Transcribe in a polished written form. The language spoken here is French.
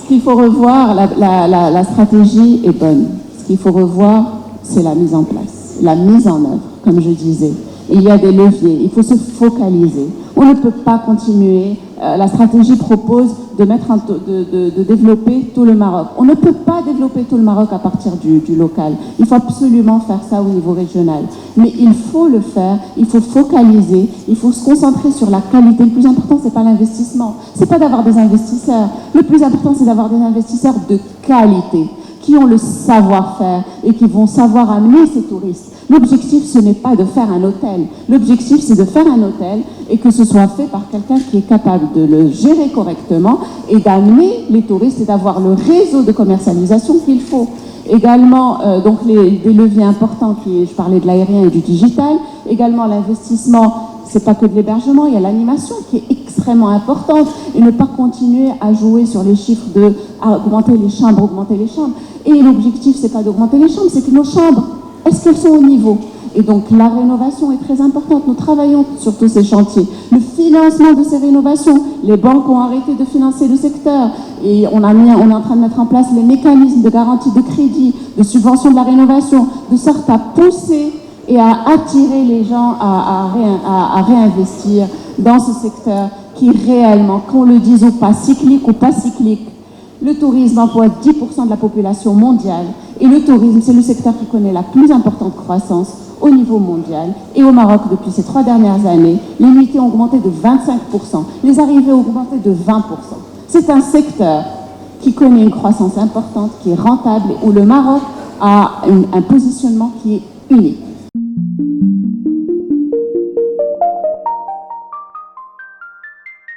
qu'il faut revoir, la stratégie est bonne. Ce qu'il faut revoir, c'est la mise en place, la mise en œuvre, comme je disais. Il y a des leviers, il faut se focaliser. On ne peut pas continuer. La stratégie propose de développer tout le Maroc. On ne peut pas développer tout le Maroc à partir du local. Il faut absolument faire ça au niveau régional. Mais il faut le faire, il faut focaliser, il faut se concentrer sur la qualité. Le plus important, c'est pas l'investissement. C'est pas d'avoir des investisseurs. Le plus important, c'est d'avoir des investisseurs de qualité, qui ont le savoir-faire et qui vont savoir amener ces touristes. L'objectif, ce n'est pas de faire un hôtel. L'objectif, c'est de faire un hôtel et que ce soit fait par quelqu'un qui est capable de le gérer correctement et d'amener les touristes et d'avoir le réseau de commercialisation qu'il faut. Également, donc des leviers importants, je parlais de l'aérien et du digital. Également, l'investissement, c'est pas que de l'hébergement, il y a l'animation qui est extrêmement importante et ne pas continuer à jouer sur les chiffres augmenter les chambres. Et l'objectif, c'est pas d'augmenter les chambres, c'est que nos chambres, est-ce qu'elles sont au niveau? Et donc la rénovation est très importante. Nous travaillons sur tous ces chantiers. Le financement de ces rénovations, les banques ont arrêté de financer le secteur et on est en train de mettre en place les mécanismes de garantie de crédit, de subvention de la rénovation, de sorte à pousser et à attirer les gens à réinvestir dans ce secteur qui réellement, qu'on le dise ou pas cyclique, le tourisme emploie 10% de la population mondiale et le tourisme, c'est le secteur qui connaît la plus importante croissance au niveau mondial. Et au Maroc, depuis ces 3 dernières années, les nuitées ont augmenté de 25%, les arrivées ont augmenté de 20%. C'est un secteur qui connaît une croissance importante, qui est rentable et où le Maroc a un positionnement qui est unique.